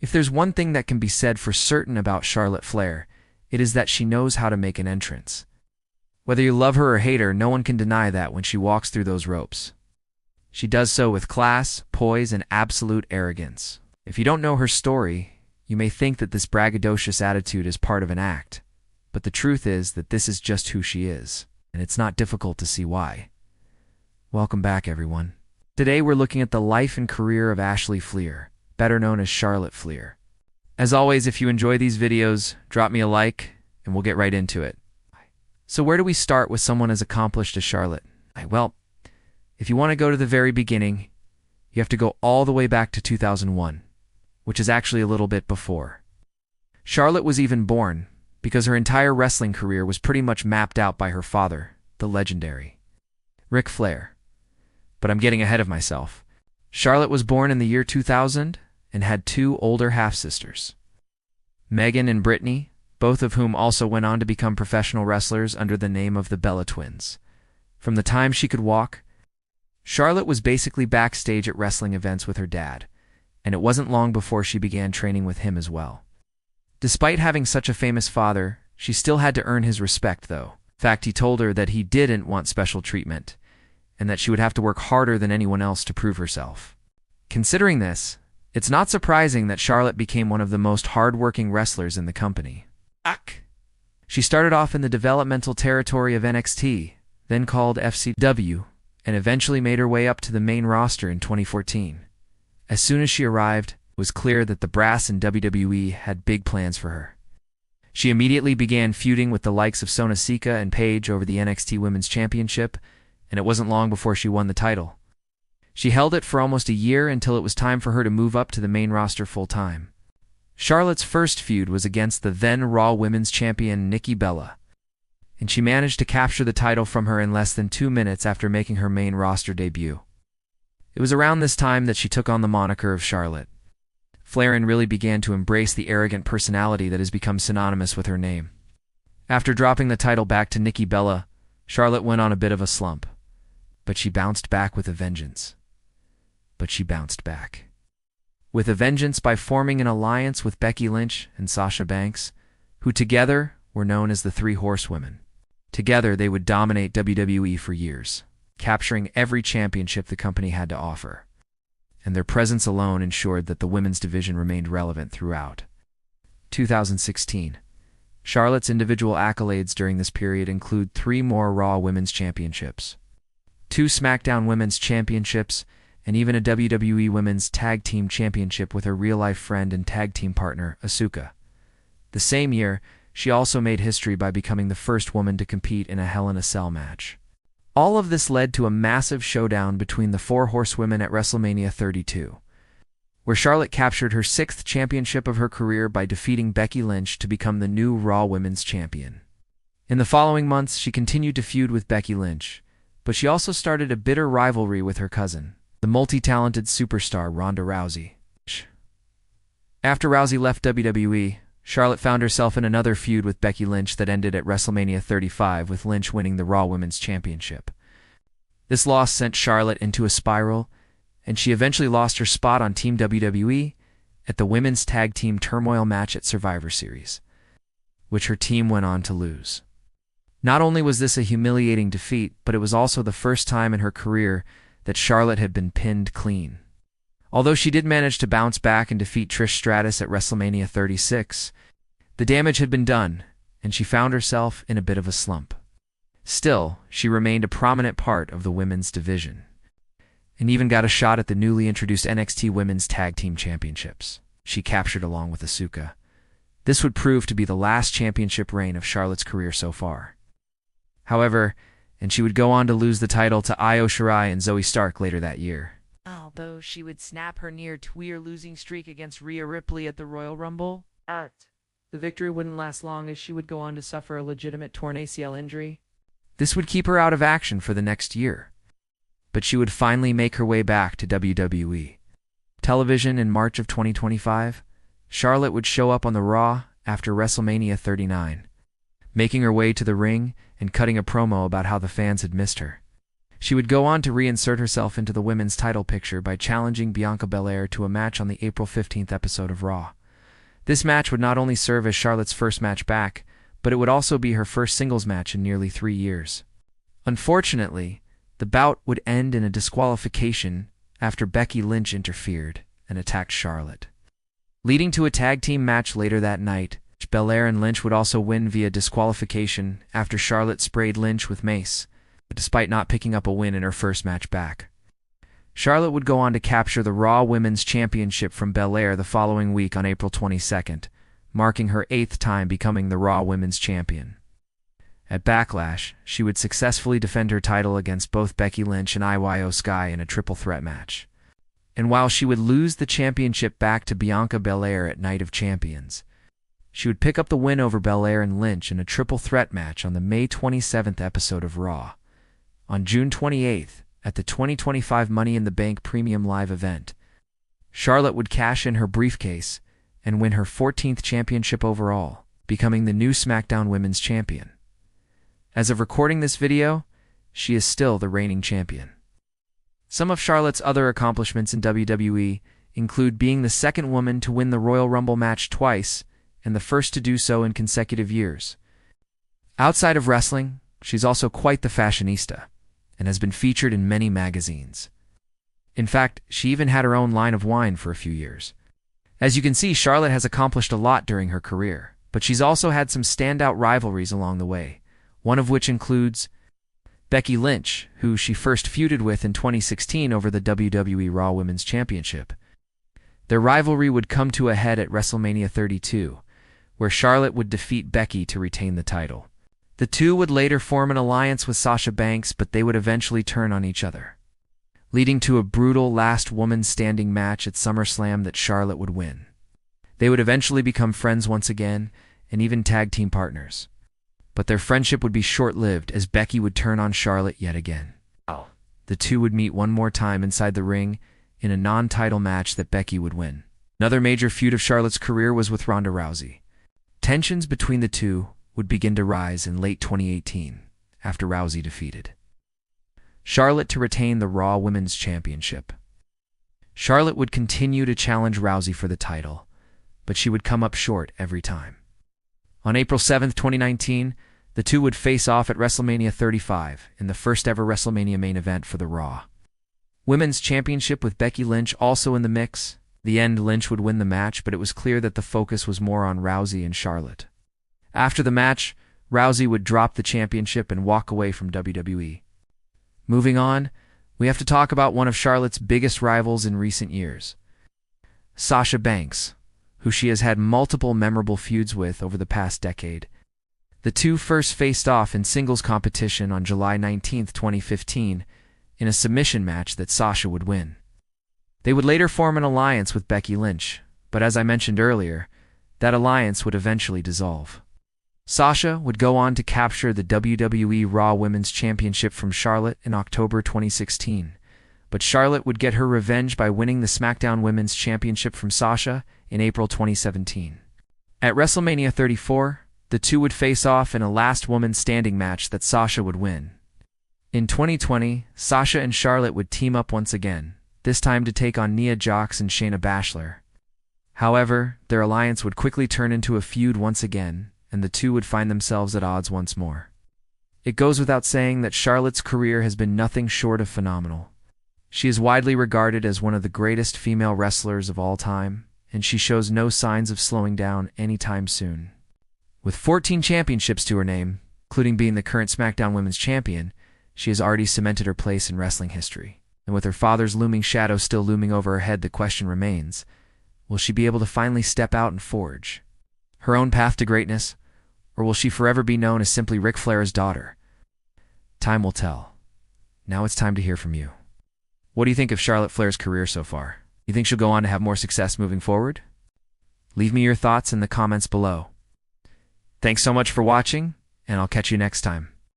If there's one thing that can be said for certain about Charlotte Flair, it is that she knows how to make an entrance. Whether you love her or hate her, no one can deny that when she walks through those ropes. She does so with class, poise, and absolute arrogance. If you don't know her story, you may think that this braggadocious attitude is part of an act, but the truth is that this is just who she is, and it's not difficult to see why. Welcome back, everyone. Today we're looking at the life and career of Ashley Flair, better known as Charlotte Flair. As always, if you enjoy these videos, drop me a like, and we'll get right into it. So where do we start with someone as accomplished as Charlotte? Well, if you want to go to the very beginning, you have to go all the way back to 2001, which is actually a little bit before. Charlotte was even born because her entire wrestling career was pretty much mapped out by her father, the legendary Ric Flair. But I'm getting ahead of myself. Charlotte was born in the year 2000 and had two older half-sisters, Megan and Brittany, both of whom also went on to become professional wrestlers under the name of the Bella Twins. From the time she could walk, Charlotte was basically backstage at wrestling events with her dad, and it wasn't long before she began training with him as well. Despite having such a famous father, she still had to earn his respect, though. In fact, he told her that he didn't want special treatment, and that she would have to work harder than anyone else to prove herself. Considering this, it's not surprising that Charlotte became one of the most hard-working wrestlers in the company. She started off in the developmental territory of NXT, then called FCW, and eventually made her way up to the main roster in 2014. As soon as she arrived, it was clear that the brass in WWE had big plans for her. She immediately began feuding with the likes of Sona Sika and Paige over the NXT Women's Championship, and it wasn't long before she won the title. She held it for almost a year until it was time for her to move up to the main roster full-time. Charlotte's first feud was against the then Raw Women's Champion Nikki Bella, and she managed to capture the title from her in less than 2 minutes after making her main roster debut. It was around this time that she took on the moniker of Charlotte. Flair really began to embrace the arrogant personality that has become synonymous with her name. After dropping the title back to Nikki Bella, Charlotte went on a bit of a slump, but she bounced back with a vengeance. With a vengeance by forming an alliance with Becky Lynch and Sasha Banks, who together were known as the Three Horsewomen. Together, they would dominate WWE for years, capturing every championship the company had to offer, and their presence alone ensured that the women's division remained relevant throughout. 2016. Charlotte's individual accolades during this period include 3 more Raw Women's Championships, 2 SmackDown Women's Championships, and even a WWE Women's Tag Team Championship with her real-life friend and tag team partner, Asuka. The same year, she also made history by becoming the first woman to compete in a Hell in a Cell match. All of this led to a massive showdown between the 4 horsewomen at WrestleMania 32, where Charlotte captured her 6th championship of her career by defeating Becky Lynch to become the new Raw Women's Champion. In the following months, she continued to feud with Becky Lynch, but she also started a bitter rivalry with her cousin, the multi-talented superstar Ronda Rousey. After Rousey left WWE, Charlotte found herself in another feud with Becky Lynch that ended at WrestleMania 35 with Lynch winning the Raw Women's Championship. This loss sent Charlotte into a spiral, and she eventually lost her spot on Team WWE at the Women's Tag Team Turmoil match at Survivor Series, which her team went on to lose. Not only was this a humiliating defeat, but it was also the first time in her career that Charlotte had been pinned clean. Although she did manage to bounce back and defeat Trish Stratus at WrestleMania 36, the damage had been done, and she found herself in a bit of a slump. Still, she remained a prominent part of the women's division, and even got a shot at the newly introduced NXT Women's Tag Team Championships she captured along with Asuka. This would prove to be the last championship reign of Charlotte's career so far. However, and she would go on to lose the title to Io Shirai and Zoe Stark later that year. Although she would snap her near 2-year losing streak against Rhea Ripley at the Royal Rumble, the victory wouldn't last long as she would go on to suffer a legitimate torn ACL injury. This would keep her out of action for the next year, but she would finally make her way back to WWE. Television in March of 2025, Charlotte would show up on the Raw after WrestleMania 39, making her way to the ring and cutting a promo about how the fans had missed her. She would go on to reinsert herself into the women's title picture by challenging Bianca Belair to a match on the April 15th episode of Raw. This match would not only serve as Charlotte's first match back, but it would also be her first singles match in nearly 3 years. Unfortunately, the bout would end in a disqualification after Becky Lynch interfered and attacked Charlotte. Leading to a tag team match later that night, Belair and Lynch would also win via disqualification after Charlotte sprayed Lynch with mace, but despite not picking up a win in her first match back. Charlotte would go on to capture the Raw Women's Championship from Belair the following week on April 22nd, marking her 8th time becoming the Raw Women's Champion. At Backlash, she would successfully defend her title against both Becky Lynch and Io Sky in a triple threat match. And while she would lose the championship back to Bianca Belair at Night of Champions, she would pick up the win over Belair and Lynch in a triple threat match on the May 27th episode of Raw. On June 28th, at the 2025 Money in the Bank Premium Live event, Charlotte would cash in her briefcase and win her 14th championship overall, becoming the new SmackDown Women's Champion. As of recording this video, she is still the reigning champion. Some of Charlotte's other accomplishments in WWE include being the second woman to win the Royal Rumble match twice and the first to do so in consecutive years. Outside of wrestling, she's also quite the fashionista and has been featured in many magazines. In fact, she even had her own line of wine for a few years. As you can see, Charlotte has accomplished a lot during her career, but she's also had some standout rivalries along the way, one of which includes Becky Lynch, who she first feuded with in 2016 over the WWE Raw Women's Championship. Their rivalry would come to a head at WrestleMania 32, where Charlotte would defeat Becky to retain the title. The two would later form an alliance with Sasha Banks, but they would eventually turn on each other, leading to a brutal last woman standing match at SummerSlam that Charlotte would win. They would eventually become friends once again, and even tag team partners. But their friendship would be short-lived as Becky would turn on Charlotte yet again. The two would meet one more time inside the ring in a non-title match that Becky would win. Another major feud of Charlotte's career was with Ronda Rousey. Tensions between the two would begin to rise in late 2018 after Rousey defeated Charlotte to retain the Raw Women's Championship. Charlotte would continue to challenge Rousey for the title, but she would come up short every time. On April 7, 2019, the two would face off at WrestleMania 35 in the first ever WrestleMania main event for the Raw Women's Championship with Becky Lynch also in the mix. In the end, Lynch would win the match, but it was clear that the focus was more on Rousey and Charlotte. After the match, Rousey would drop the championship and walk away from WWE. Moving on, we have to talk about one of Charlotte's biggest rivals in recent years, Sasha Banks, who she has had multiple memorable feuds with over the past decade. The two first faced off in singles competition on July 19, 2015, in a submission match that Sasha would win. They would later form an alliance with Becky Lynch, but as I mentioned earlier, that alliance would eventually dissolve. Sasha would go on to capture the WWE Raw Women's Championship from Charlotte in October 2016, but Charlotte would get her revenge by winning the SmackDown Women's Championship from Sasha in April 2017. At WrestleMania 34, the two would face off in a last woman standing match that Sasha would win. In 2020, Sasha and Charlotte would team up once again, this time to take on Nia Jax and Shayna Baszler. However, their alliance would quickly turn into a feud once again, and the two would find themselves at odds once more. It goes without saying that Charlotte's career has been nothing short of phenomenal. She is widely regarded as one of the greatest female wrestlers of all time, and she shows no signs of slowing down anytime soon. With 14 championships to her name, including being the current SmackDown Women's Champion, she has already cemented her place in wrestling history. And with her father's looming shadow still looming over her head, the question remains, will she be able to finally step out and forge her own path to greatness, or will she forever be known as simply Ric Flair's daughter? Time will tell. Now it's time to hear from you. What do you think of Charlotte Flair's career so far? You think she'll go on to have more success moving forward? Leave me your thoughts in the comments below. Thanks so much for watching, and I'll catch you next time.